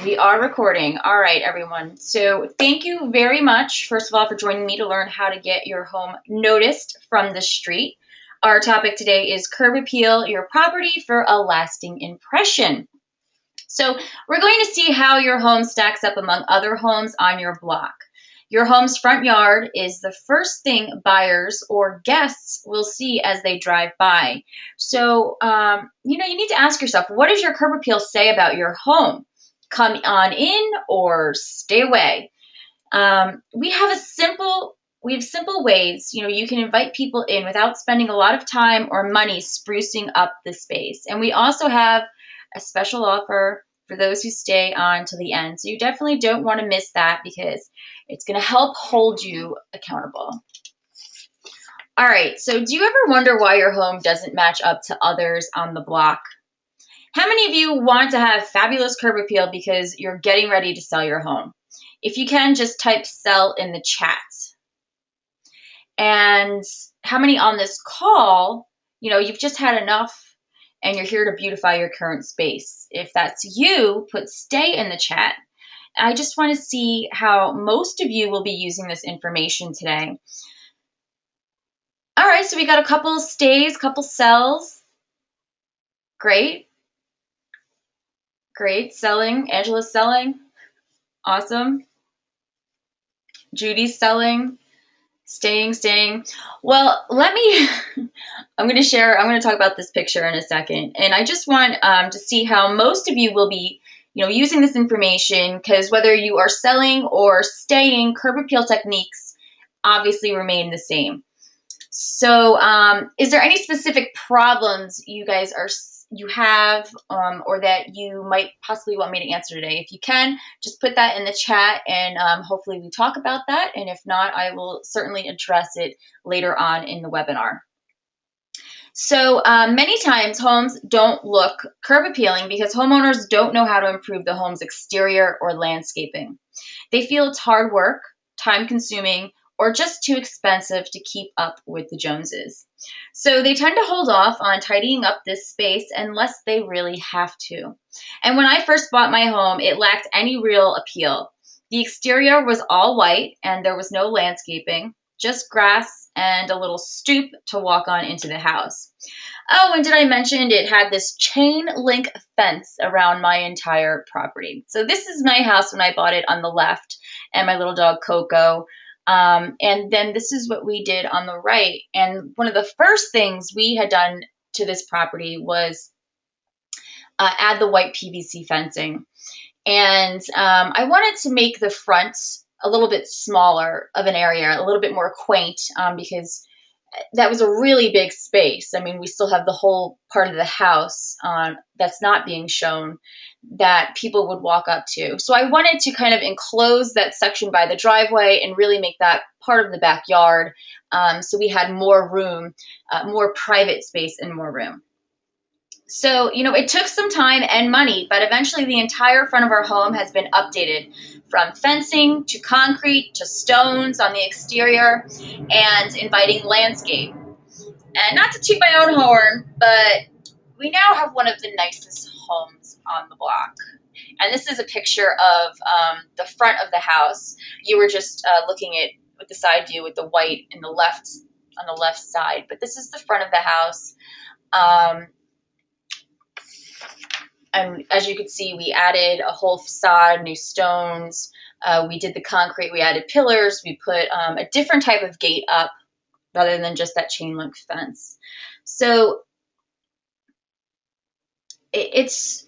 We are recording. All right, everyone. So thank you very much, first of all, for joining me to learn how to get your home noticed from the street. Our topic today is curb appeal your property for a lasting impression. So we're going to see how your home stacks up among other homes on your block. Your home's front yard is the first thing buyers or guests will see as they drive by. So, you need to ask yourself, what does your curb appeal say about your home? Come on in or stay away. We have simple ways, you can invite people in without spending a lot of time or money sprucing up the space. And we also have a special offer for those who stay on to the end. So you definitely don't want to miss that because it's going to help hold you accountable. All right, so do you ever wonder why your home doesn't match up to others on the block? How many of you want to have fabulous curb appeal because you're getting ready to sell your home? If you can, just type sell in the chat. And how many on this call, you've just had enough and you're here to beautify your current space? If that's you, put stay in the chat. I just want to see how most of you will be using this information today. All right, so we got a couple stays, couple sells. Great. Great, selling. Angela's selling. Awesome. Judy's selling. Staying. Well, I'm going to talk about this picture in a second. And I just want to see how most of you will be, using this information, because whether you are selling or staying, curb appeal techniques obviously remain the same. So is there any specific problems you have or that you might possibly want me to answer today? If you can, just put that in the chat and hopefully we talk about that. And if not, I will certainly address it later on in the webinar. So many times homes don't look curb appealing because homeowners don't know how to improve the home's exterior or landscaping. They feel it's hard work, time consuming, or just too expensive to keep up with the Joneses. So they tend to hold off on tidying up this space unless they really have to. And when I first bought my home, it lacked any real appeal. The exterior was all white and there was no landscaping, just grass and a little stoop to walk on into the house. Oh, and did I mention it had this chain link fence around my entire property? So this is my house when I bought it on the left, and my little dog Coco. And then this is what we did on the right. And one of the first things we had done to this property was add the white PVC fencing. And I wanted to make the front a little bit smaller of an area, a little bit more quaint, because that was a really big space. I mean, we still have the whole part of the house that's not being shown that people would walk up to. So I wanted to kind of enclose that section by the driveway and really make that part of the backyard, so we had more room, more private space and more room. So, it took some time and money, but eventually the entire front of our home has been updated, from fencing to concrete to stones on the exterior and inviting landscape. And not to toot my own horn, but we now have one of the nicest homes on the block. And this is a picture of the front of the house. You were just looking at with the side view with the white on the left side, but this is the front of the house. And as you can see, we added a whole facade, new stones. We did the concrete. We added pillars. We put a different type of gate up rather than just that chain link fence. So it's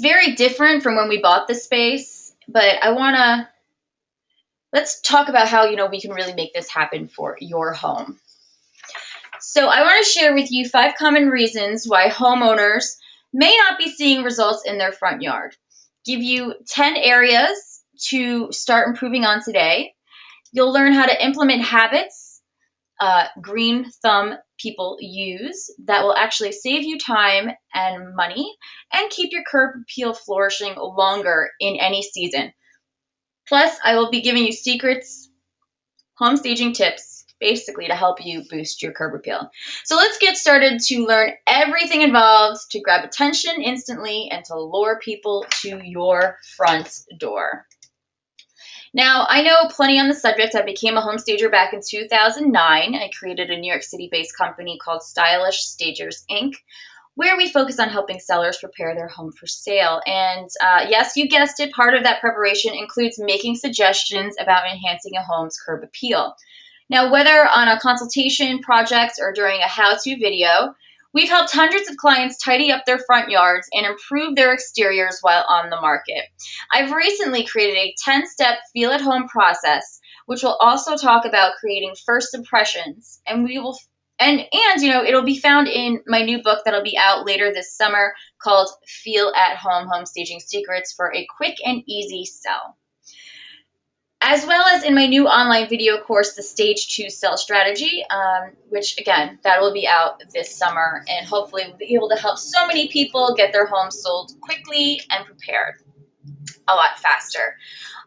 very different from when we bought the space, but let's talk about how, we can really make this happen for your home. So I want to share with you 5 common reasons why homeowners may not be seeing results in their front yard. Give you 10 areas to start improving on today. You'll learn how to implement habits, green thumb people use, that will actually save you time and money and keep your curb appeal flourishing longer in any season. Plus, I will be giving you secrets, home staging tips, basically to help you boost your curb appeal. So let's get started to learn everything involved to grab attention instantly and to lure people to your front door. Now, I know plenty on the subject. I became a home stager back in 2009. I created a New York City-based company called Stylish Stagers, Inc., where we focus on helping sellers prepare their home for sale. And yes, you guessed it, part of that preparation includes making suggestions about enhancing a home's curb appeal. Now, whether on a consultation, project, or during a how-to video, we've helped hundreds of clients tidy up their front yards and improve their exteriors while on the market. I've recently created a 10-step feel-at-home process, which will also talk about creating first impressions, and it'll be found in my new book that'll be out later this summer called Feel at Home: Home Staging Secrets for a Quick and Easy Sell. As well as in my new online video course, The Stage 2 Sell Strategy, which again, that will be out this summer, and hopefully we'll be able to help so many people get their homes sold quickly and prepared a lot faster.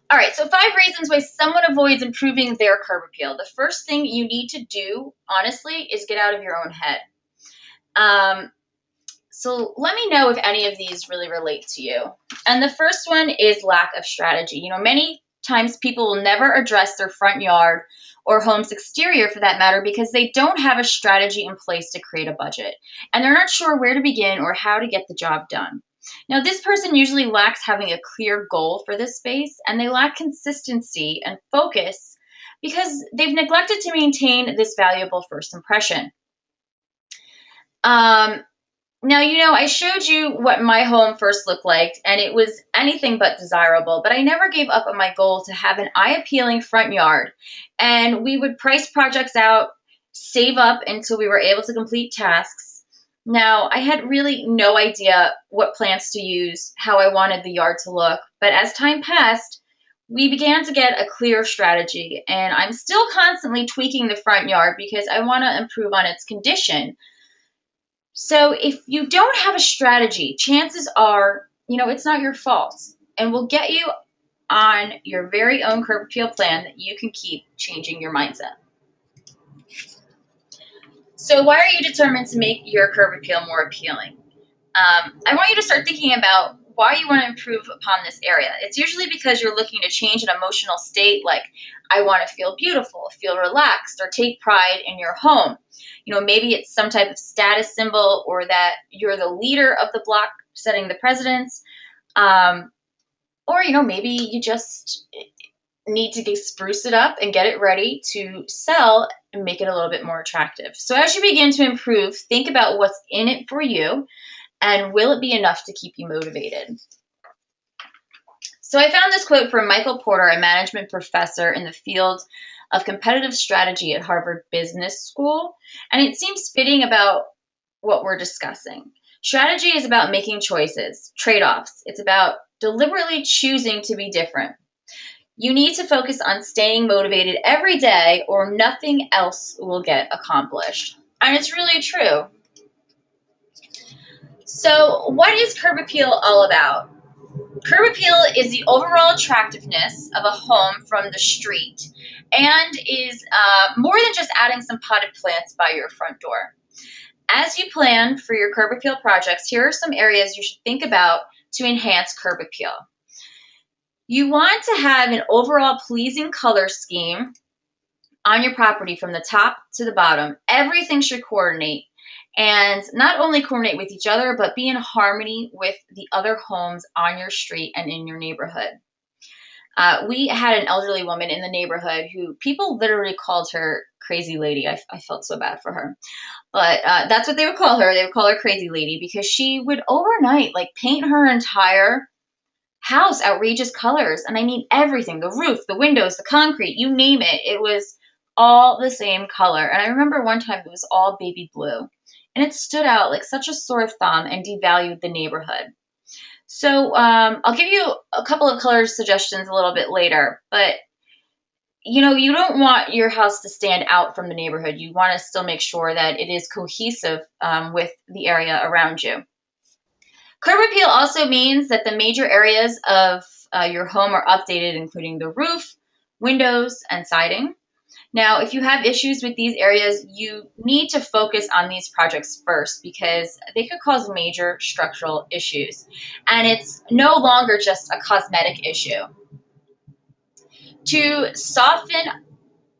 All right, so 5 reasons why someone avoids improving their curb appeal. The first thing you need to do, honestly, is get out of your own head. So let me know if any of these really relate to you. And the first one is lack of strategy. Many times people will never address their front yard or home's exterior for that matter because they don't have a strategy in place to create a budget. And they're not sure where to begin or how to get the job done. Now, this person usually lacks having a clear goal for this space, and they lack consistency and focus because they've neglected to maintain this valuable first impression. Now, I showed you what my home first looked like, and it was anything but desirable, but I never gave up on my goal to have an eye-appealing front yard. And we would price projects out, save up until we were able to complete tasks. Now, I had really no idea what plants to use, how I wanted the yard to look, but as time passed, we began to get a clear strategy, and I'm still constantly tweaking the front yard because I want to improve on its condition. So if you don't have a strategy, chances are, it's not your fault, and we'll get you on your very own curb appeal plan that you can keep changing your mindset. So why are you determined to make your curb appeal more appealing? I want you to start thinking about why you want to improve upon this area. It's usually because you're looking to change an emotional state, like I want to feel beautiful, feel relaxed, or take pride in your home. Maybe it's some type of status symbol, or that you're the leader of the block setting the precedence. Or maybe you just need to spruce it up and get it ready to sell and make it a little bit more attractive. So as you begin to improve, think about what's in it for you, and will it be enough to keep you motivated? So I found this quote from Michael Porter, a management professor in the field of competitive strategy at Harvard Business School, and it seems fitting about what we're discussing. Strategy is about making choices, trade-offs. It's about deliberately choosing to be different. You need to focus on staying motivated every day, or nothing else will get accomplished. And it's really true. So what is curb appeal all about? Curb appeal is the overall attractiveness of a home from the street, and is more than just adding some potted plants by your front door. As you plan for your curb appeal projects, here are some areas you should think about to enhance curb appeal. You want to have an overall pleasing color scheme on your property from the top to the bottom. Everything should coordinate, and not only coordinate with each other, but be in harmony with the other homes on your street and in your neighborhood. We had an elderly woman in the neighborhood who people literally called her crazy lady. I felt so bad for her. But that's what they would call her. They would call her crazy lady because she would overnight paint her entire house outrageous colors. And I mean everything, the roof, the windows, the concrete, you name it. It was all the same color. And I remember one time it was all baby blue. And it stood out like such a sore thumb and devalued the neighborhood. So I'll give you a couple of color suggestions a little bit later, but you don't want your house to stand out from the neighborhood. You want to still make sure that it is cohesive with the area around you. Curb appeal also means that the major areas of your home are updated, including the roof, windows, and siding. Now, if you have issues with these areas, you need to focus on these projects first because they could cause major structural issues. And it's no longer just a cosmetic issue. To soften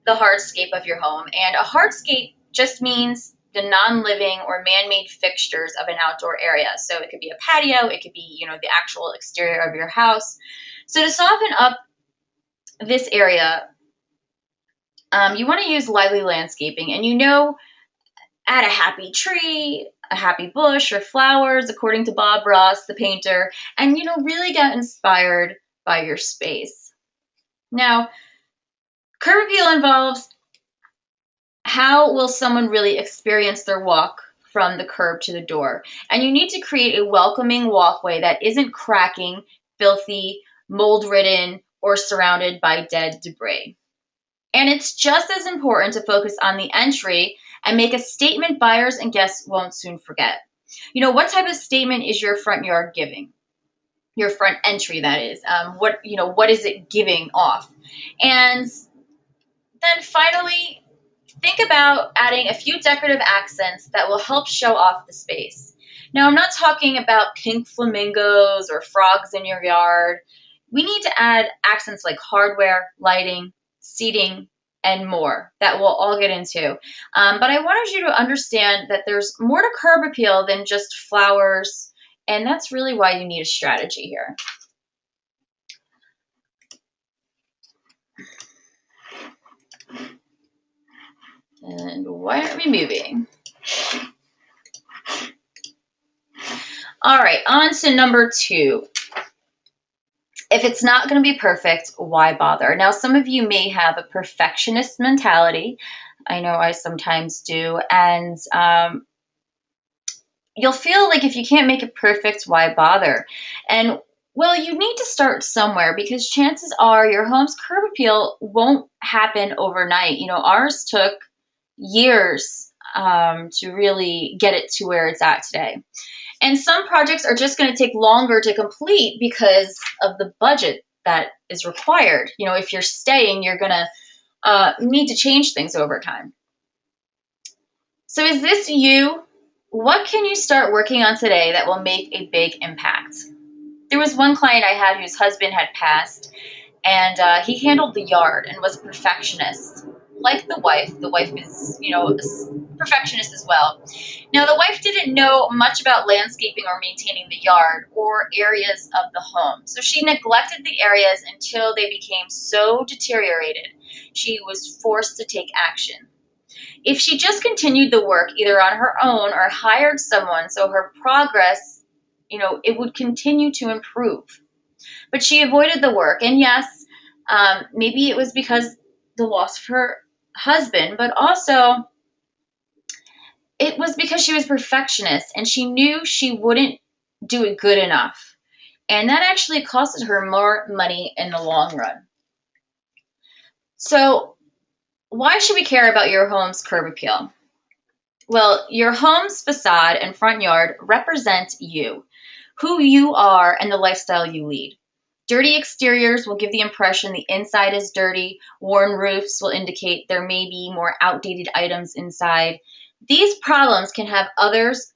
the hardscape of your home, and a hardscape just means the non-living or man-made fixtures of an outdoor area. So it could be a patio, it could be, the actual exterior of your house. So to soften up this area, you want to use lively landscaping, and add a happy tree, a happy bush, or flowers, according to Bob Ross, the painter, and really get inspired by your space. Now, curb appeal involves how will someone really experience their walk from the curb to the door, and you need to create a welcoming walkway that isn't cracking, filthy, mold-ridden, or surrounded by dead debris. And it's just as important to focus on the entry and make a statement buyers and guests won't soon forget. What type of statement is your front yard giving? Your front entry, that is. What is it giving off? And then finally, think about adding a few decorative accents that will help show off the space. Now, I'm not talking about pink flamingos or frogs in your yard. We need to add accents like hardware, lighting, seating, and more that we'll all get into. But I wanted you to understand that there's more to curb appeal than just flowers, and that's really why you need a strategy here. And why aren't we moving? All right, on to number 2. If it's not going to be perfect, why bother? Now, some of you may have a perfectionist mentality. I know I sometimes do. And you'll feel like if you can't make it perfect, why bother? And well, you need to start somewhere because chances are your home's curb appeal won't happen overnight. Ours took years to really get it to where it's at today. And some projects are just going to take longer to complete because of the budget that is required. If you're staying, you're going to need to change things over time. So is this you? What can you start working on today that will make a big impact? There was one client I had whose husband had passed, and he handled the yard and was a perfectionist. Like the wife is, a perfectionist as well. Now, the wife didn't know much about landscaping or maintaining the yard or areas of the home. So she neglected the areas until they became so deteriorated, she was forced to take action. If she just continued the work either on her own or hired someone so her progress, it would continue to improve. But she avoided the work. And yes, maybe it was because the loss of her husband, but also it was because she was a perfectionist and she knew she wouldn't do it good enough. And that actually costed her more money in the long run. So why should we care about your home's curb appeal? Well, your home's facade and front yard represent you, who you are, and the lifestyle you lead. Dirty exteriors will give the impression the inside is dirty. Worn roofs will indicate there may be more outdated items inside. These problems can have others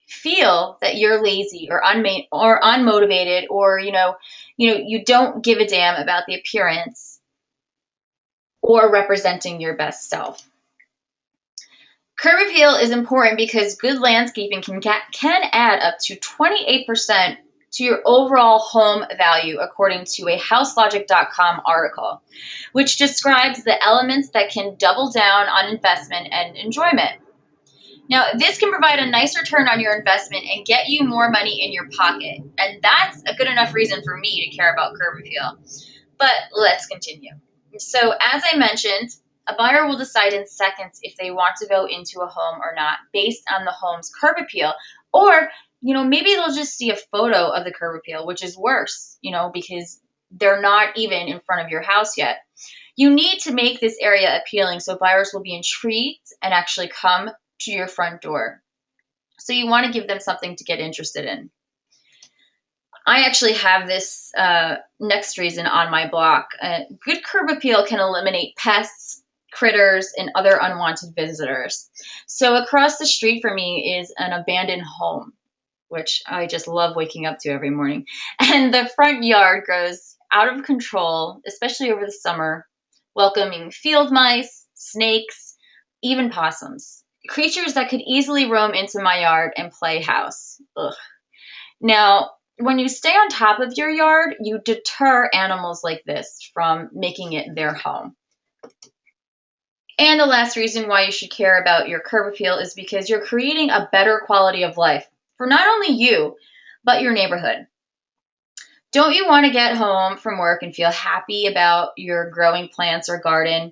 feel that you're lazy or unmotivated, or you don't give a damn about the appearance or representing your best self. Curb appeal is important because good landscaping can add up to 28% to your overall home value, according to a houselogic.com article, which describes the elements that can double down on investment and enjoyment. Now, this can provide a nice return on your investment and get you more money in your pocket. And that's a good enough reason for me to care about curb appeal. But let's continue. So, as I mentioned, a buyer will decide in seconds if they want to go into a home or not based on the home's curb appeal. Or, maybe they'll just see a photo of the curb appeal, which is worse, because they're not even in front of your house yet. You need to make this area appealing so buyers will be intrigued and actually come to your front door. So you want to give them something to get interested in. I actually have this next reason on my block. Good curb appeal can eliminate pests, critters, and other unwanted visitors. So across the street from me is an abandoned home, which I just love waking up to every morning. And the front yard grows out of control, especially over the summer, welcoming field mice, snakes, even possums. Creatures that could easily roam into my yard and play house. Ugh. Now, when you stay on top of your yard, you deter animals like this from making it their home. And the last reason why you should care about your curb appeal is because you're creating a better quality of life for not only you, but your neighborhood. Don't you want to get home from work and feel happy about your growing plants or garden?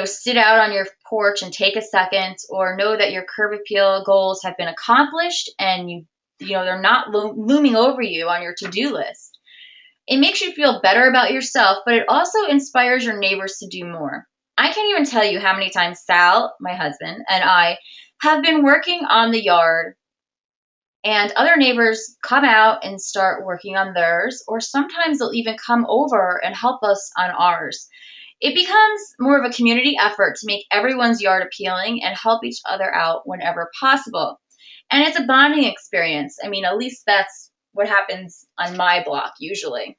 Sit out on your porch and take a second, or know that your curb appeal goals have been accomplished and they're not looming over you on your to-do list. It makes you feel better about yourself, but it also inspires your neighbors to do more. I can't even tell you how many times Sal, my husband, and I have been working on the yard, and other neighbors come out and start working on theirs, or sometimes they'll even come over and help us on ours. It becomes more of a community effort to make everyone's yard appealing and help each other out whenever possible. And it's a bonding experience. I mean, at least that's what happens on my block usually.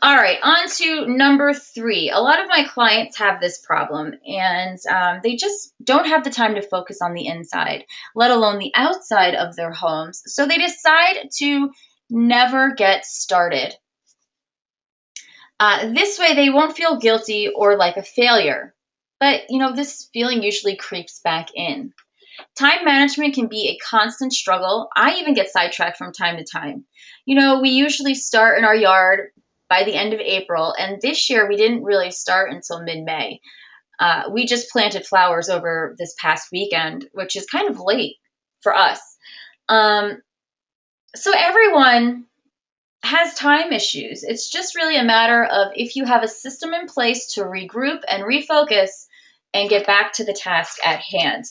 All right, on to number 3. A lot of my clients have this problem, and they just don't have the time to focus on the inside, let alone the outside of their homes. So they decide to never get started. This way, they won't feel guilty or like a failure. But, this feeling usually creeps back in. Time management can be a constant struggle. I even get sidetracked from time to time. We usually start in our yard by the end of April, and this year we didn't really start until mid-May. We just planted flowers over this past weekend, which is kind of late for us. So everyone has time issues. It's just really a matter of if you have a system in place to regroup and refocus and get back to the task at hand.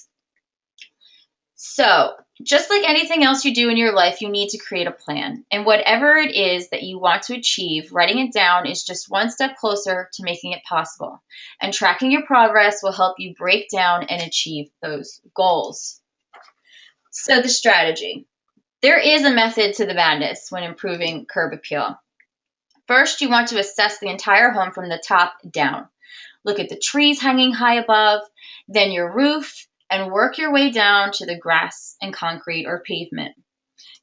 So, just like anything else you do in your life, you need to create a plan. And whatever it is that you want to achieve, writing it down is just one step closer to making it possible. And tracking your progress will help you break down and achieve those goals. So, the strategy. There is a method to the madness when improving curb appeal. First, you want to assess the entire home from the top down. Look at the trees hanging high above, then your roof, and work your way down to the grass and concrete or pavement.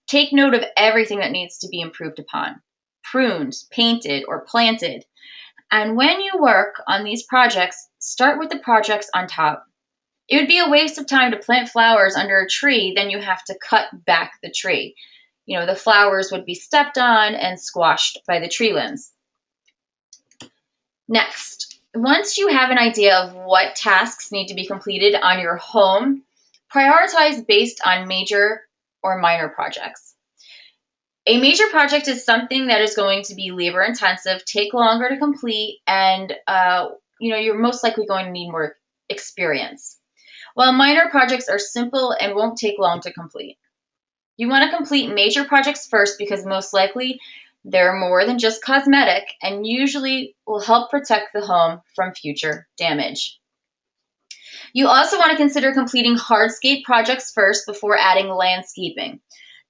Take note of everything that needs to be improved upon, pruned, painted, or planted. And when you work on these projects, start with the projects on top. It would be a waste of time to plant flowers under a tree, then you have to cut back the tree. The flowers would be stepped on and squashed by the tree limbs. Next, once you have an idea of what tasks need to be completed on your home, prioritize based on major or minor projects. A major project is something that is going to be labor intensive, take longer to complete, and you're most likely going to need more experience. While minor projects are simple and won't take long to complete. You want to complete major projects first because most likely they're more than just cosmetic and usually will help protect the home from future damage. You also want to consider completing hardscape projects first before adding landscaping.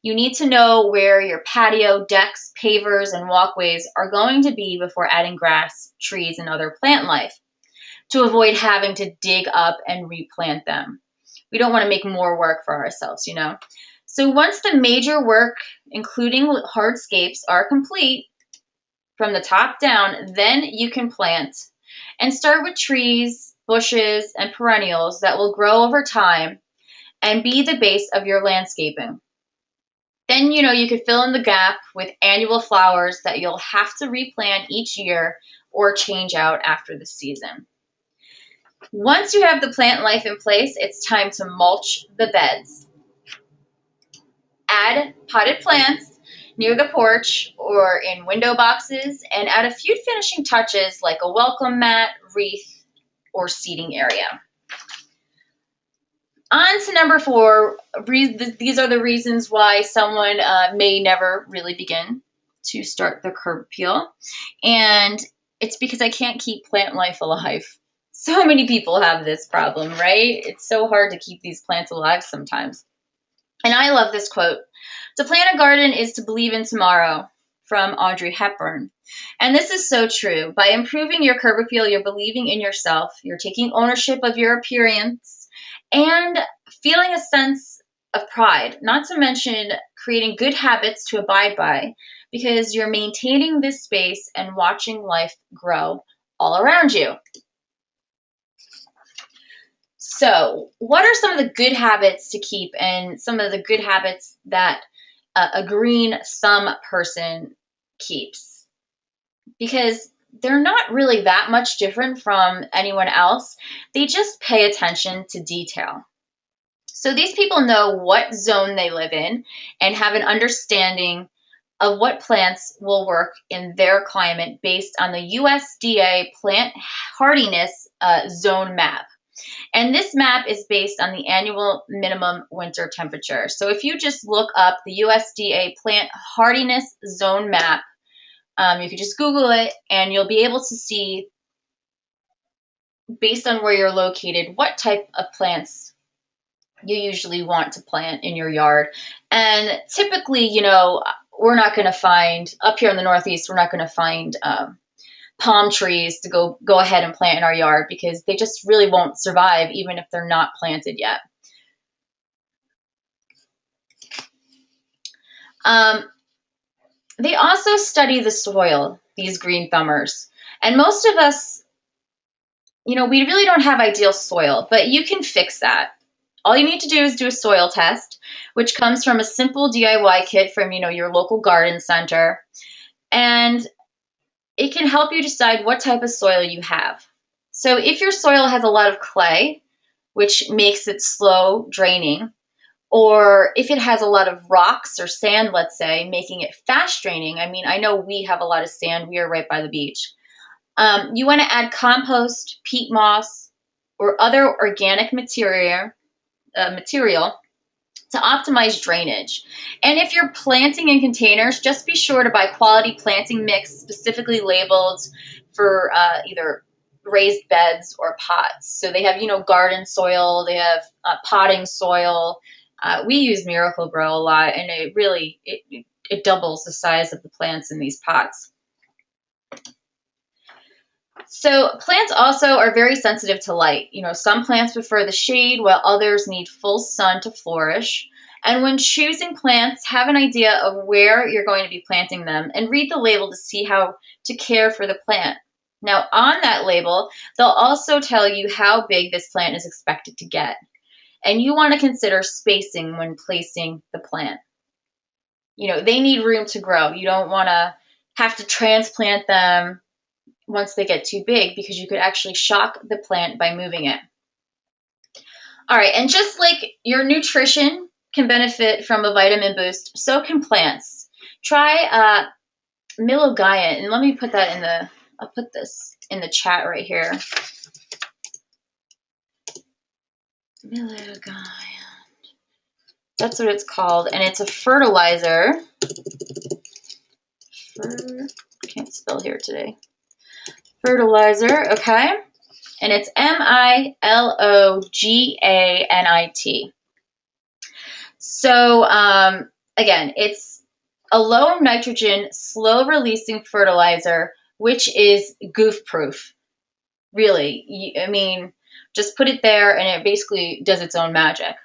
You need to know where your patio, decks, pavers, and walkways are going to be before adding grass, trees, and other plant life to avoid having to dig up and replant them. We don't want to make more work for ourselves, So once the major work, including hardscapes, are complete from the top down, then you can plant and start with trees, bushes, and perennials that will grow over time and be the base of your landscaping. Then, you could fill in the gap with annual flowers that you'll have to replant each year or change out after the season. Once you have the plant life in place, it's time to mulch the beds. Add potted plants near the porch or in window boxes, and add a few finishing touches like a welcome mat, wreath, or seating area. On to number 4. These are the reasons why someone may never really begin. to start the curb appeal. And it's because I can't keep plant life alive. So many people have this problem, right? It's so hard to keep these plants alive sometimes. And I love this quote. To plant a garden is to believe in tomorrow, from Audrey Hepburn. And this is so true. By improving your curb appeal, you're believing in yourself. You're taking ownership of your appearance and feeling a sense of pride, not to mention creating good habits to abide by, because you're maintaining this space and watching life grow all around you. So, what are some of the good habits to keep and some of the good habits that a green thumb person keeps? Because they're not really that much different from anyone else. They just pay attention to detail. So these people know what zone they live in and have an understanding of what plants will work in their climate based on the USDA plant hardiness zone map. And this map is based on the annual minimum winter temperature. So if you just look up the USDA plant hardiness zone map, you can just Google it and you'll be able to see, based on where you're located, what type of plants you usually want to plant in your yard. And typically, you know, we're not going to find, up here in the Northeast, we're not going to find palm trees to go ahead and plant in our yard because they just really won't survive even if they're not planted yet. They also study the soil, these green thumbers. And most of us, you know, we really don't have ideal soil, but you can fix that. All you need to do is do a soil test, which comes from a simple DIY kit from, you know, your local garden center. And it can help you decide what type of soil you have. So if your soil has a lot of clay, which makes it slow draining, or if it has a lot of rocks or sand, let's say, making it fast draining. I mean, I know we have a lot of sand. We are right by the beach. You want to add compost, peat moss, or other organic material to optimize drainage. And if you're planting in containers, just be sure to buy quality planting mix specifically labeled for either raised beds or pots. So they have, you know, garden soil, they have potting soil. We use Miracle-Gro a lot, and it really, it doubles the size of the plants in these pots. So plants also are very sensitive to light. You know, some plants prefer the shade while others need full sun to flourish. And when choosing plants, have an idea of where you're going to be planting them and read the label to see how to care for the plant. Now, on that label, they'll also tell you how big this plant is expected to get. And you want to consider spacing when placing the plant. You know, they need room to grow. You don't want to have to transplant them once they get too big because you could actually shock the plant by moving it. All right, and just like your nutrition can benefit from a vitamin boost, so can plants. Try Milogaya, and let me put that in the, I'll put this in the chat right here. Milogaya. That's what it's called, and it's a fertilizer. Can't spell here today. Fertilizer, okay? And it's Miloganit. So, again, it's a low nitrogen, slow releasing fertilizer, which is goof proof. Really, I mean, just put it there and it basically does its own magic.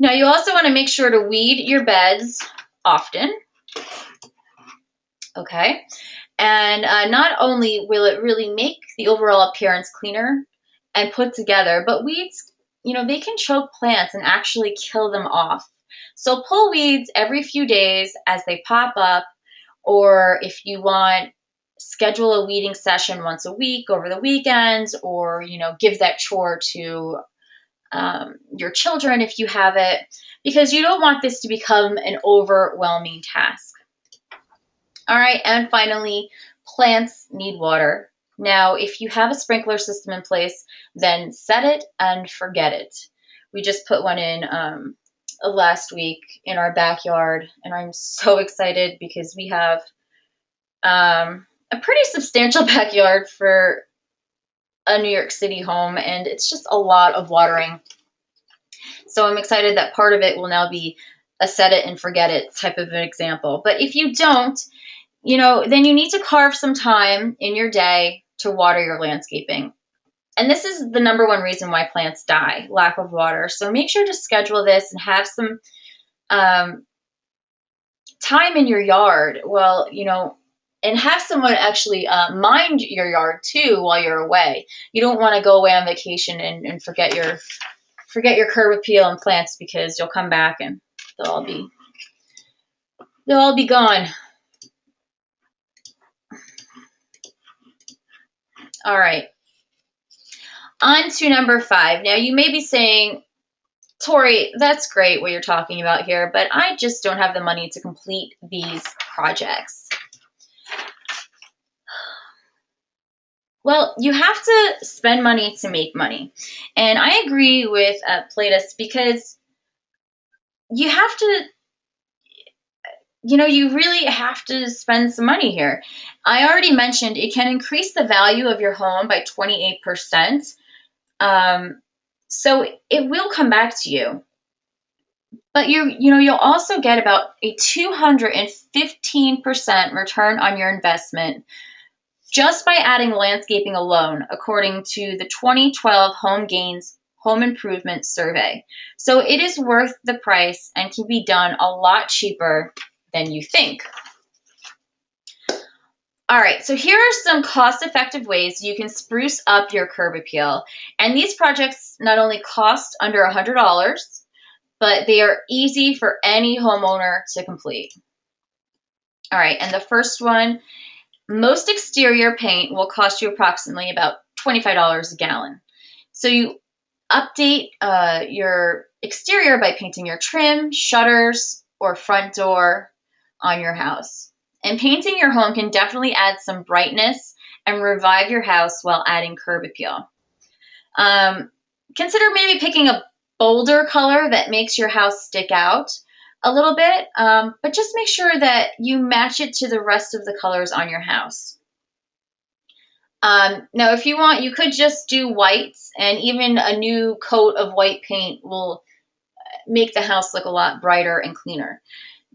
Now, you also want to make sure to weed your beds often. Okay. And not only will it really make the overall appearance cleaner and put together, but weeds, you know, they can choke plants and actually kill them off. So pull weeds every few days as they pop up, or if you want, schedule a weeding session once a week over the weekends, or, you know, give that chore to your children if you have it, because you don't want this to become an overwhelming task. All right, and finally, plants need water. Now, if you have a sprinkler system in place, then set it and forget it. We just put one in last week in our backyard, and I'm so excited because we have a pretty substantial backyard for a New York City home, and it's just a lot of watering. So I'm excited that part of it will now be a set it and forget it type of an example. But if you don't, then you need to carve some time in your day to water your landscaping. And this is the number one reason why plants die, lack of water. So make sure to schedule this and have some time in your yard. Well, and have someone actually mind your yard too while you're away. You don't want to go away on vacation and forget your curb appeal and plants, because you'll come back and they'll all be gone. All right. On to number 5. Now you may be saying, Tori, that's great what you're talking about here, but I just don't have the money to complete these projects. Well, you have to spend money to make money. And I agree with Platus, because you have to, you really have to spend some money here. I already mentioned it can increase the value of your home by 28%. So it will come back to you. But you'll also get about a 215% return on your investment just by adding landscaping alone, according to the 2012 Home Gains Home Improvement Survey. So it is worth the price and can be done a lot cheaper than you think. All right, so here are some cost-effective ways you can spruce up your curb appeal. And these projects not only cost under $100, but they are easy for any homeowner to complete. All right, and the first one, most exterior paint will cost you approximately about $25 a gallon. So you update your exterior by painting your trim, shutters, or front door on your house. And painting your home can definitely add some brightness and revive your house while adding curb appeal. Consider maybe picking a bolder color that makes your house stick out a little bit, but just make sure that you match it to the rest of the colors on your house. Now, if you want, you could just do whites, and even a new coat of white paint will make the house look a lot brighter and cleaner.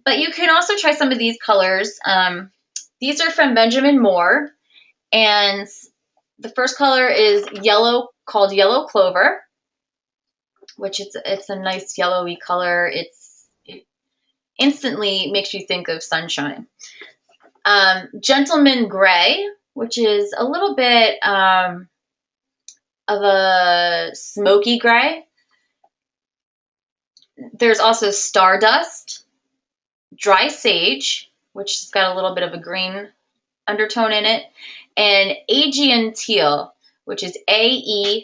But you can also try some of these colors. These are from Benjamin Moore, and the first color is yellow, called Yellow Clover, which it's a nice yellowy color. It instantly makes you think of sunshine. Gentleman Gray, which is a little bit of a smoky gray. There's also Stardust, Dry Sage, which has got a little bit of a green undertone in it, and Aegean Teal, which is Aegean.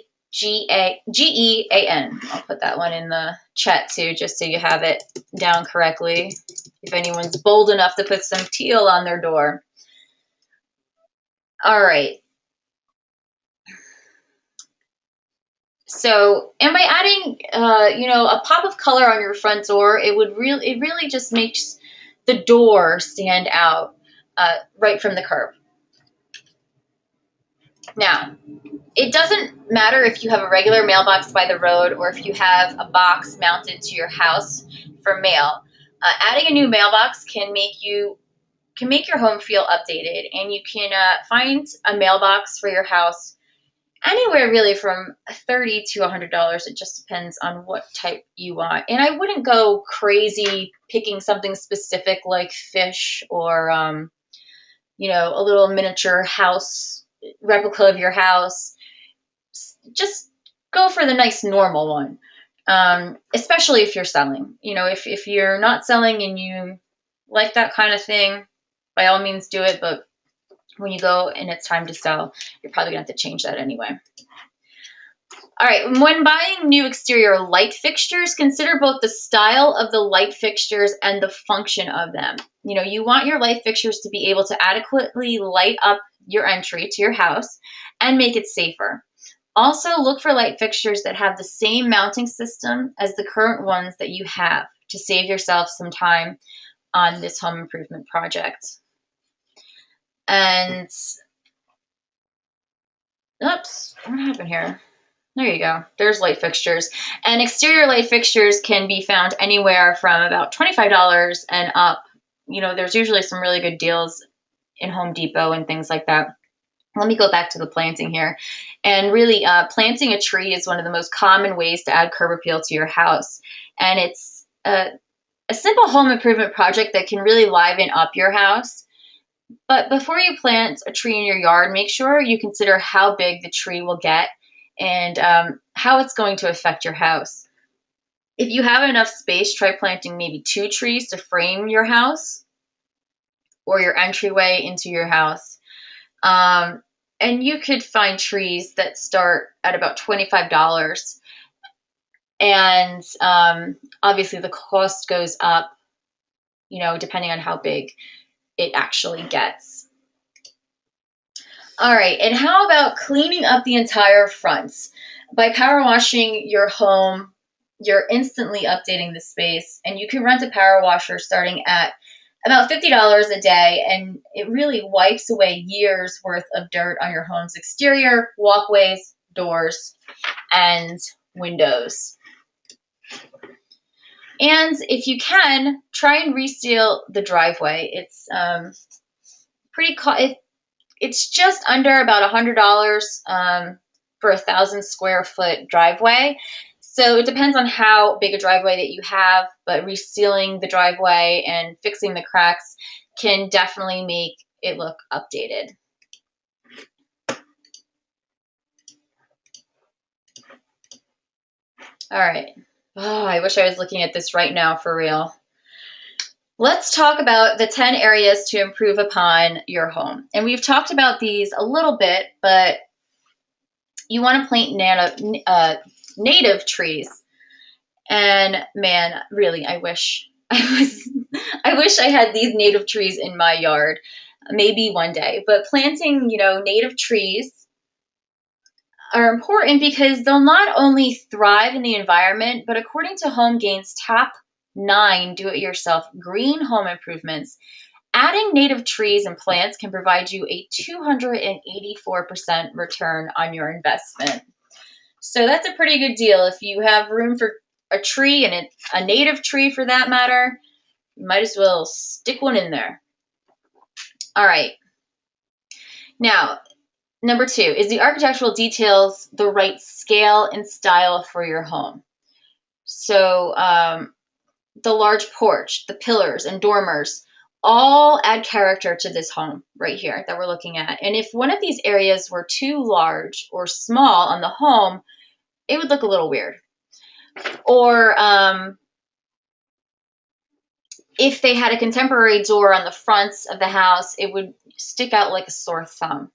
I'll put that one in the chat too, just so you have it down correctly, if anyone's bold enough to put some teal on their door. All right. So, and by adding, a pop of color on your front door, it really just makes the door stand out right from the curb. Now, it doesn't matter if you have a regular mailbox by the road or if you have a box mounted to your house for mail. Adding a new mailbox can make your home feel updated, and you can find a mailbox for your house anywhere really from $30 to $100. It just depends on what type you want. And I wouldn't go crazy picking something specific like fish or a little miniature house replica of your house. Just go for the nice normal one, especially if you're selling. If you're not selling and you like that kind of thing, by all means do it, but when you go and it's time to sell, you're probably going to have to change that anyway. All right, when buying new exterior light fixtures, consider both the style of the light fixtures and the function of them. You want your light fixtures to be able to adequately light up your entry to your house and make it safer. Also, look for light fixtures that have the same mounting system as the current ones that you have to save yourself some time on this home improvement project. And, oops, what happened here? There you go. There's light fixtures. And exterior light fixtures can be found anywhere from about $25 and up. You know, there's usually some really good deals in Home Depot and things like that. Let me go back to the planting here. And really, planting a tree is one of the most common ways to add curb appeal to your house. And it's a simple home improvement project that can really liven up your house. But before you plant a tree in your yard, make sure you consider how big the tree will get and how it's going to affect your house. If you have enough space, try planting maybe 2 trees to frame your house or your entryway into your house. And you could find trees that start at about $25. And obviously the cost goes up, you know, depending on how big it actually gets. All right, and how about cleaning up the entire front? By power washing your home, you're instantly updating the space, and you can rent a power washer starting at about $50 a day, and it really wipes away years worth of dirt on your home's exterior, walkways, doors, and windows. And if you can, try and reseal the driveway. It's it's just under about $100 for a 1,000 square foot driveway. So it depends on how big a driveway that you have, but resealing the driveway and fixing the cracks can definitely make it look updated. All right. Oh, I wish I was looking at this right now for real. Let's talk about the 10 areas to improve upon your home. And we've talked about these a little bit, but you want to plant native trees. And man, really, I wish I had these native trees in my yard. Maybe one day. But planting, native trees are important because they'll not only thrive in the environment, but according to HomeGain's top 9 do-it-yourself green home improvements, adding native trees and plants can provide you a 284% return on your investment. So that's a pretty good deal. If you have room for a tree, and a native tree for that matter, you might as well stick one in there. All right. Now, number 2, is the architectural details the right scale and style for your home? So the large porch, the pillars and dormers, all add character to this home right here that we're looking at. And if one of these areas were too large or small on the home, it would look a little weird. Or if they had a contemporary door on the fronts of the house, it would stick out like a sore thumb.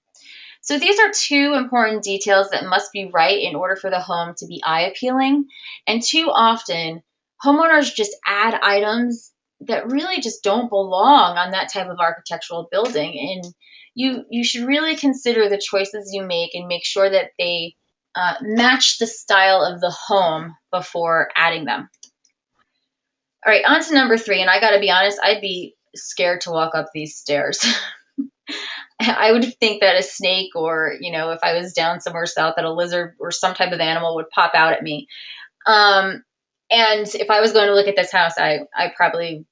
So these are 2 important details that must be right in order for the home to be eye-appealing. And too often, homeowners just add items that really just don't belong on that type of architectural building. And you should really consider the choices you make and make sure that they match the style of the home before adding them. All right, on to number 3. And I got to be honest, I'd be scared to walk up these stairs. I would think that a snake or, if I was down somewhere south, that a lizard or some type of animal would pop out at me. And if I was going to look at this house, I probably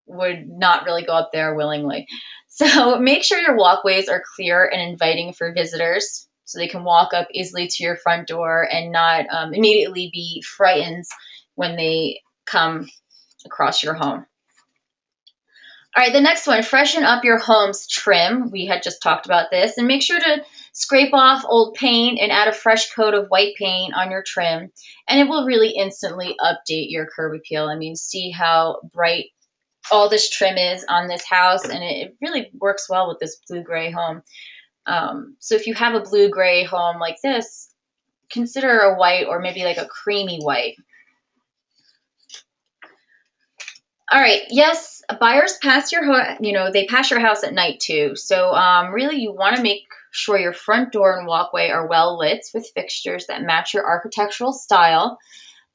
would not really go up there willingly. So make sure your walkways are clear and inviting for visitors so they can walk up easily to your front door and not immediately be frightened when they come across your home. All right, the next one, freshen up your home's trim. We had just talked about this. And make sure to scrape off old paint and add a fresh coat of white paint on your trim. And it will really instantly update your curb appeal. I mean, see how bright all this trim is on this house. And it really works well with this blue-gray home. So if you have a blue-gray home like this, consider a white or maybe like a creamy white. All right, yes, buyers pass they pass your house at night too. So really you want to make sure your front door and walkway are well lit with fixtures that match your architectural style.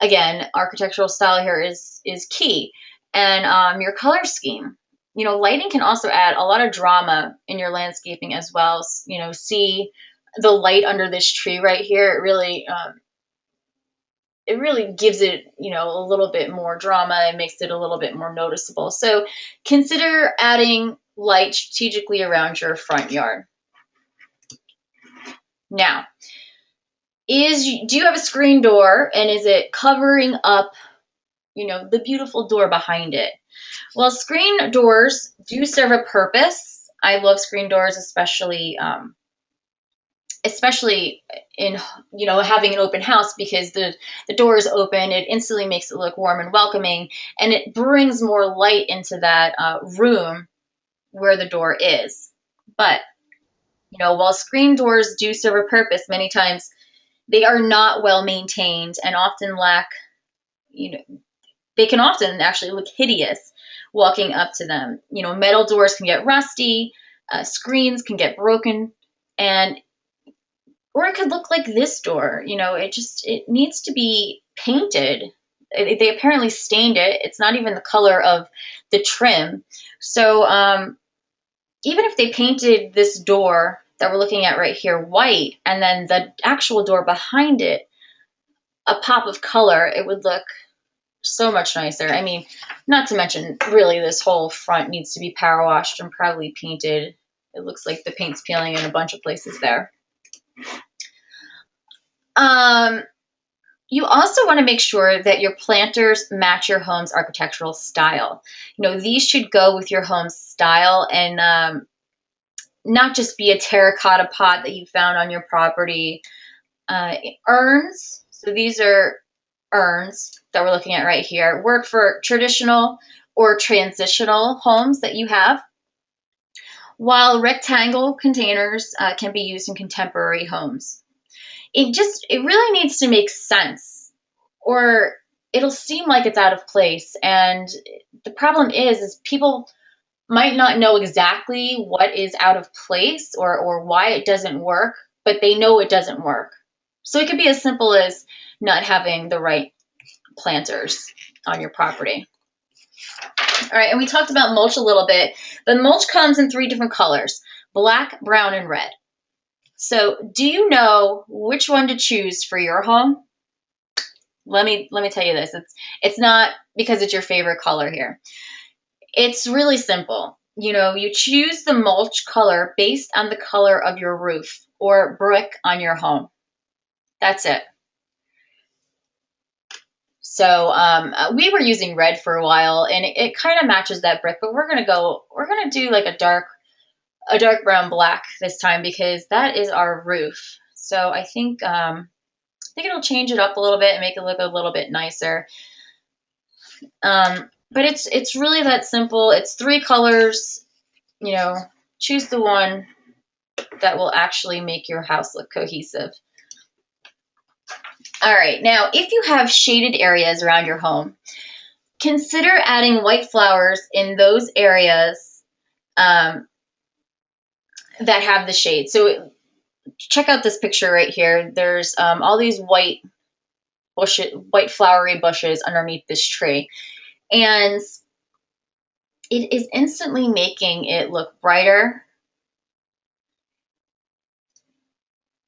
Again, architectural style here is key. And your color scheme. Lighting can also add a lot of drama in your landscaping as well. See the light under this tree right here. It really gives it, a little bit more drama and makes it a little bit more noticeable. So consider adding light strategically around your front yard. Now, do you have a screen door, and is it covering up, the beautiful door behind it? Well, screen doors do serve a purpose. I love screen doors, especially in having an open house, because the door is open. It instantly makes it look warm and welcoming, and it brings more light into that room where the door is. But while screen doors do serve a purpose, many times they are not well maintained and often lack, they can often actually look hideous walking up to them. Metal doors can get rusty, screens can get broken, or it could look like this door. It needs to be painted. They apparently stained it. It's not even the color of the trim. So even if they painted this door that we're looking at right here white, and then the actual door behind it a pop of color, it would look so much nicer. I mean, not to mention, really, this whole front needs to be power washed and probably painted. It looks like the paint's peeling in a bunch of places there. You also want to make sure that your planters match your home's architectural style. These should go with your home's style, and not just be a terracotta pot that you found on your property. Urns, so these are urns that we're looking at right here, work for traditional or transitional homes that you have, while rectangle containers can be used in contemporary homes. It really needs to make sense, or it'll seem like it's out of place. And the problem is people might not know exactly what is out of place or why it doesn't work, but they know it doesn't work. So it could be as simple as not having the right planters on your property. All right, and we talked about mulch a little bit. The mulch comes in 3 different colors: black, brown, and red. So do you know which one to choose for your home? Let me tell you this. It's not because it's your favorite color here. It's really simple. You choose the mulch color based on the color of your roof or brick on your home. That's it. So we were using red for a while, and it kind of matches that brick, but we're gonna do like a dark brown black this time, because that is our roof. So I think it'll change it up a little bit and make it look a little bit nicer. But it's really that simple. It's 3 colors. Choose the one that will actually make your house look cohesive. All right, now if you have shaded areas around your home, consider adding white flowers in those areas that have the shade. So check out this picture right here. There's all these white flowery bushes underneath this tree, and it is instantly making it look brighter.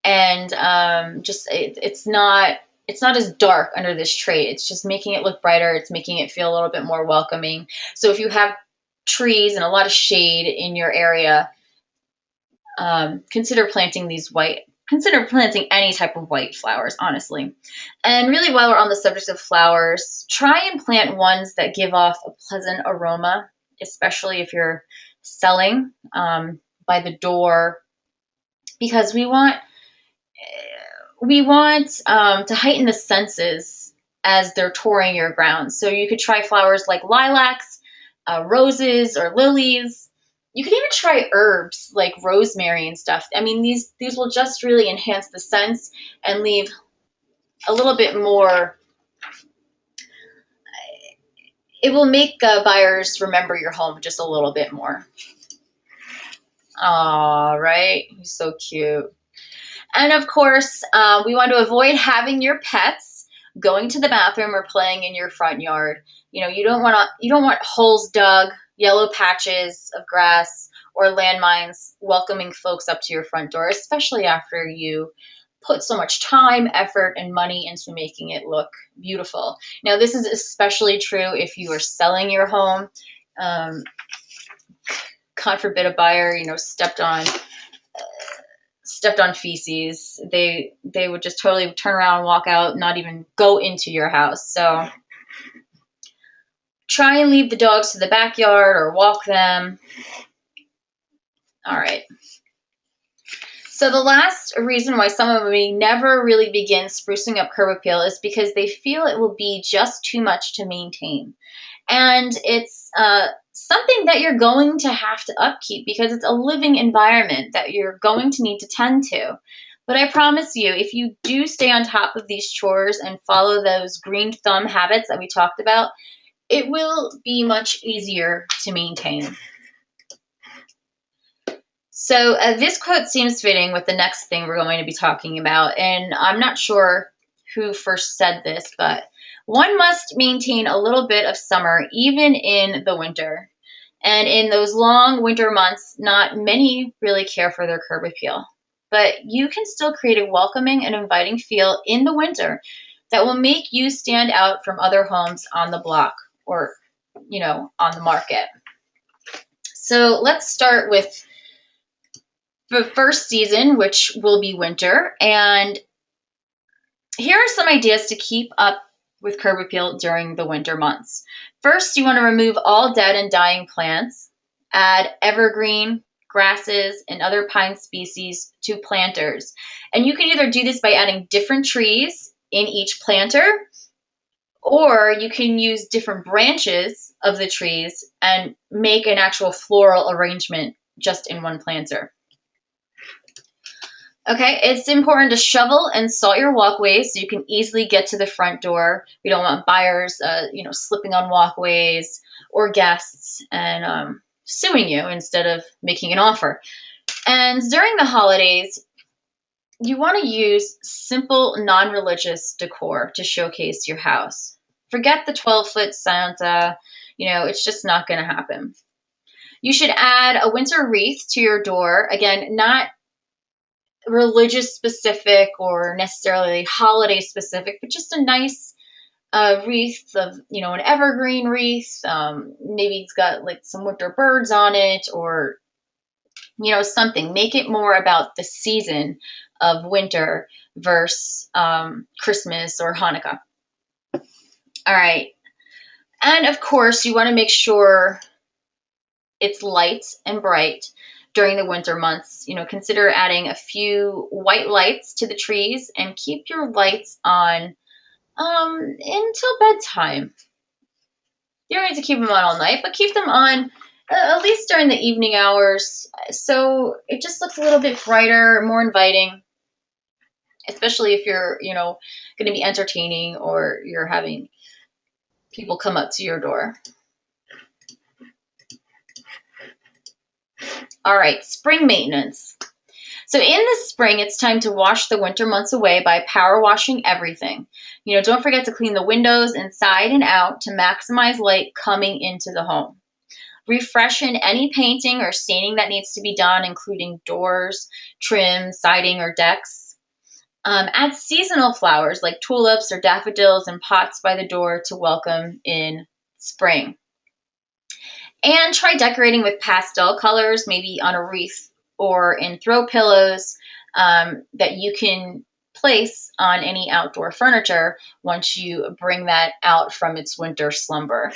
And it's not as dark under this tree. It's just making it look brighter. It's making it feel a little bit more welcoming. So if you have trees and a lot of shade in your area, consider planting any type of white flowers, honestly. And really, while we're on the subject of flowers, try and plant ones that give off a pleasant aroma, especially if you're selling by the door, because we want to heighten the senses as they're touring your grounds. So you could try flowers like lilacs, roses, or lilies. You could even try herbs like rosemary and stuff. I mean, these will just really enhance the sense and leave a little bit more, it will make buyers remember your home just a little bit more. All right, he's so cute. And of course, we want to avoid having your pets going to the bathroom or playing in your front yard. You don't want holes dug, yellow patches of grass, or landmines welcoming folks up to your front door, especially after you put so much time, effort, and money into making it look beautiful. Now, this is especially true if you are selling your home. Um, God forbid a buyer, stepped on feces, they would just totally turn around and walk out, not even go into your house. So try and leave the dogs to the backyard or walk them. All right. So the last reason why some of me never really begin sprucing up curb appeal is because they feel it will be just too much to maintain. And it's something that you're going to have to upkeep because it's a living environment that you're going to need to tend to. But I promise you, if you do stay on top of these chores and follow those green thumb habits that we talked about, it will be much easier to maintain. So this quote seems fitting with the next thing we're going to be talking about. And I'm not sure who first said this, but one must maintain a little bit of summer even in the winter. And in those long winter months, not many really care for their curb appeal. But you can still create a welcoming and inviting feel in the winter that will make you stand out from other homes on the block or, on the market. So let's start with the first season, which will be winter. And here are some ideas to keep up with curb appeal during the winter months. First, you want to remove all dead and dying plants. Add evergreen, grasses, and other pine species to planters. And you can either do this by adding different trees in each planter, or you can use different branches of the trees and make an actual floral arrangement just in one planter. Okay, it's important to shovel and salt your walkways so you can easily get to the front door. We don't want buyers, slipping on walkways or guests and suing you instead of making an offer. And during the holidays, you want to use simple, non-religious decor to showcase your house. Forget the 12-foot Santa. It's just not going to happen. You should add a winter wreath to your door. Again, not religious specific or necessarily holiday specific, but just a nice wreath of, an evergreen wreath. Maybe it's got like some winter birds on it or, something. Make it more about the season of winter versus Christmas or Hanukkah. All right. And of course, you want to make sure it's light and bright during the winter months. Consider adding a few white lights to the trees and keep your lights on until bedtime. You don't need to keep them on all night, but keep them on at least during the evening hours so it just looks a little bit brighter, more inviting, especially if you're, going to be entertaining or you're having people come up to your door. All right, spring maintenance. So in the spring, it's time to wash the winter months away by power washing everything. Don't forget to clean the windows inside and out to maximize light coming into the home. Refreshen any painting or staining that needs to be done, including doors, trim, siding, or decks. Add seasonal flowers like tulips or daffodils in pots by the door to welcome in spring. And try decorating with pastel colors, maybe on a wreath or in throw pillows that you can place on any outdoor furniture once you bring that out from its winter slumber.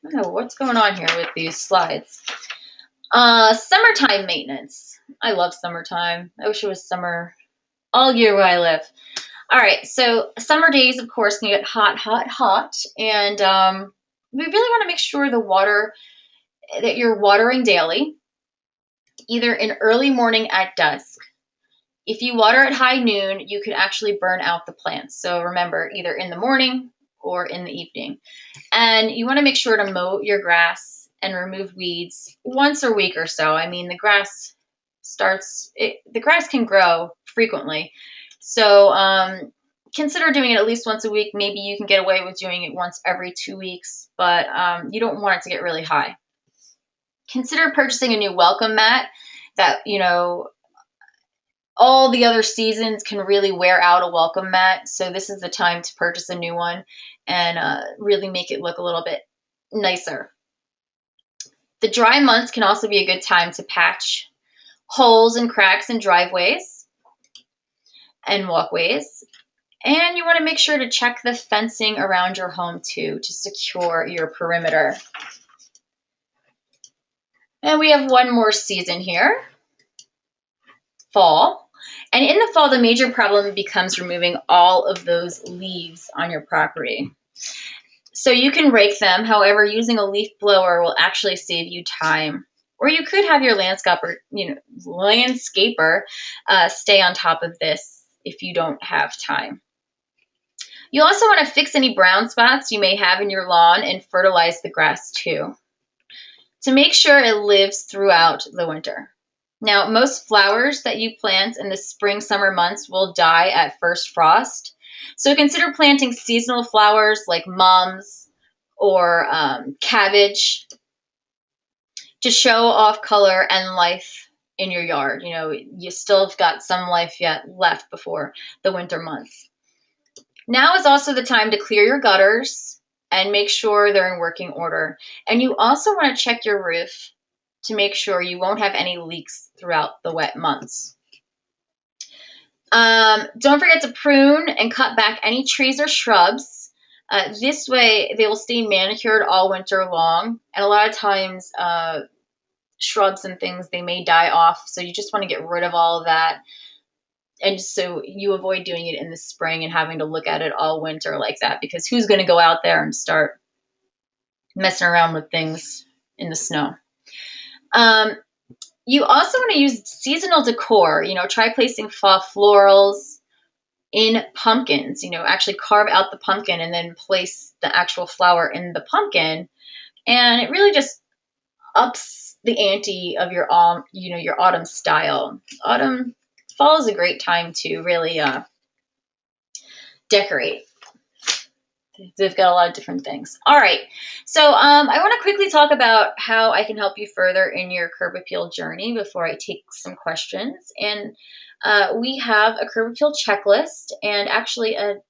I don't know what's going on here with these slides. Summertime maintenance. I love summertime. I wish it was summer all year where I live. All right, so summer days, of course, can get hot, hot, hot. And we really want to make sure that you're watering daily, either in early morning at dusk, If you water at high noon, you could actually burn out the plants. So remember, either in the morning or in the evening. And you want to make sure to mow your grass and remove weeds once a week or so. I mean, the grass can grow frequently. So consider doing it at least once a week. Maybe you can get away with doing it once every 2 weeks, but you don't want it to get really high. Consider purchasing a new welcome mat that, all the other seasons can really wear out a welcome mat. So this is the time to purchase a new one and really make it look a little bit nicer. The dry months can also be a good time to patch holes and cracks in driveways and walkways. And you want to make sure to check the fencing around your home too to secure your perimeter. And we have one more season here, fall. And in the fall, the major problem becomes removing all of those leaves on your property. So you can rake them. However, using a leaf blower will actually save you time. Or you could have your landscaper stay on top of this if you don't have time. You also want to fix any brown spots you may have in your lawn and fertilize the grass too, to make sure it lives throughout the winter. Now, most flowers that you plant in the spring, summer months will die at first frost. So consider planting seasonal flowers like mums or cabbage to show off color and life in your yard. You still have got some life yet left before the winter months. Now is also the time to clear your gutters and make sure they're in working order. And you also want to check your roof to make sure you won't have any leaks throughout the wet months. Don't forget to prune and cut back any trees or shrubs. This way they will stay manicured all winter long. And a lot of times shrubs and things, they may die off. So you just want to get rid of all of that. And so you avoid doing it in the spring and having to look at it all winter like that, because who's going to go out there and start messing around with things in the snow? You also want to use seasonal decor. Try placing fall florals in pumpkins. Actually carve out the pumpkin and then place the actual flower in the pumpkin. And it really just ups the ante of your autumn style. Fall is a great time to really decorate. They've got a lot of different things. All right, so I want to quickly talk about how I can help you further in your curb appeal journey before I take some questions. And we have a curb appeal checklist and actually and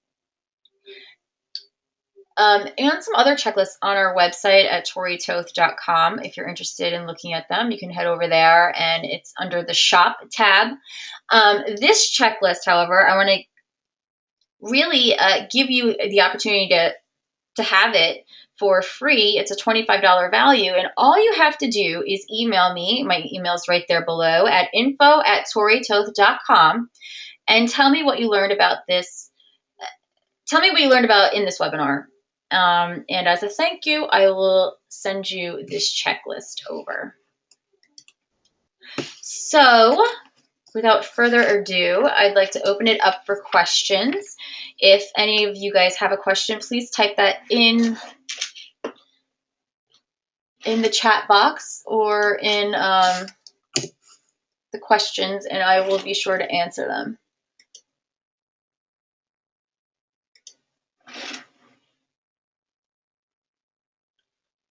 some other checklists on our website at toritoth.com. If you're interested in looking at them, you can head over there and it's under the shop tab. This checklist, however, I want to really give you the opportunity to have it for free. It's a $25 value, and all you have to do is email me. My email is right there below at info@toritoth.com, and tell me what you learned about this. Tell me what you learned about in this webinar. And as a thank you, I will send you this checklist over. So without further ado, I'd like to open it up for questions. If any of you guys have a question, please type that in the chat box or in the questions, and I will be sure to answer them.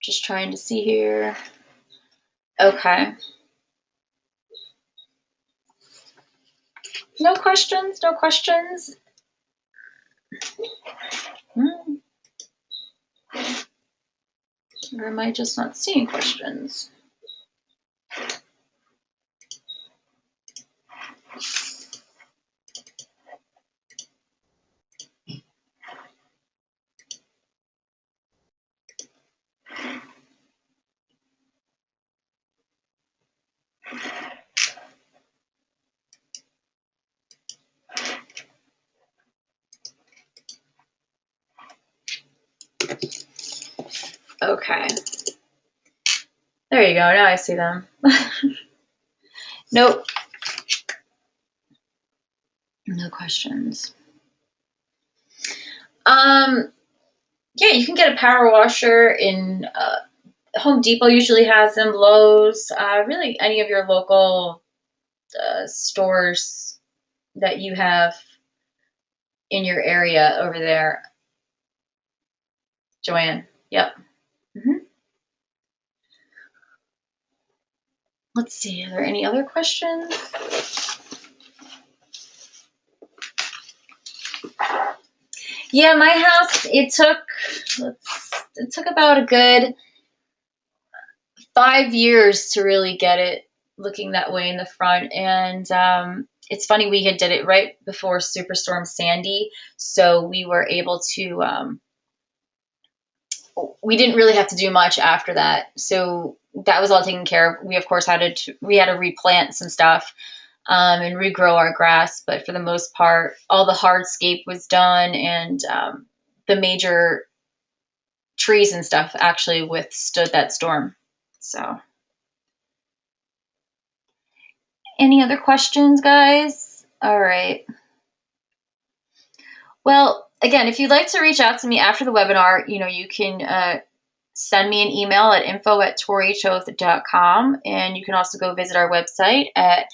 Just trying to see here. Okay. No questions? No questions? Or am I just not seeing questions? Okay. There you go. Now I see them. Nope. questions? Yeah, you can get a power washer in Home Depot usually has them, Lowe's, really any of your local stores that you have in your area over there. Joanne, yep. Let's see, are there any other questions? Yeah, my house, it took about a good 5 years to really get it looking that way in the front. And it's funny, we had did it right before Superstorm Sandy, so we were able to, we didn't really have to do much after that. So that was all taken care of. We, of course, had to replant some stuff and regrow our grass. But for the most part, all the hardscape was done, and the major trees and stuff actually withstood that storm. So, any other questions, guys? All right. Well, again, if you'd like to reach out to me after the webinar, you can send me an email at info@torietoth.com, and you can also go visit our website at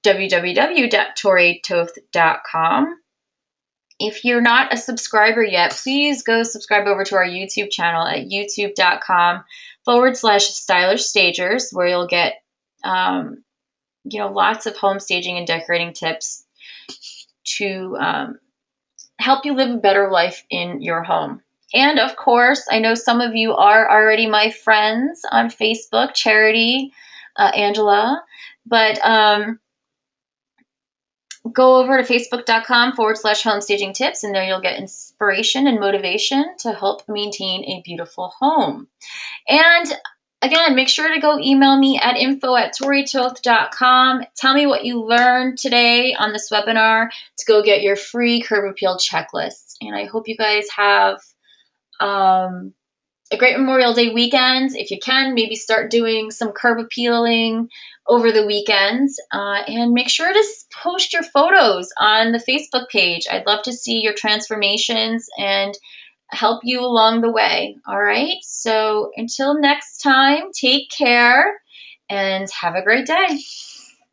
www.torietoth.com. If you're not a subscriber yet, please go subscribe over to our YouTube channel at youtube.com/stylish stagers, where you'll get lots of home staging and decorating tips to help you live a better life in your home. And of course, I know some of you are already my friends on Facebook, Charity, Angela, but go over to facebook.com/homestaging tips, and there you'll get inspiration and motivation to help maintain a beautiful home. And again, make sure to go email me at info@torietoth.com. Tell me what you learned today on this webinar to go get your free curb appeal checklist. And I hope you guys have a great Memorial Day weekend. If you can, maybe start doing some curb appealing over the weekend, and make sure to post your photos on the Facebook page. I'd love to see your transformations and help you along the way. All right, so until next time, take care and have a great day.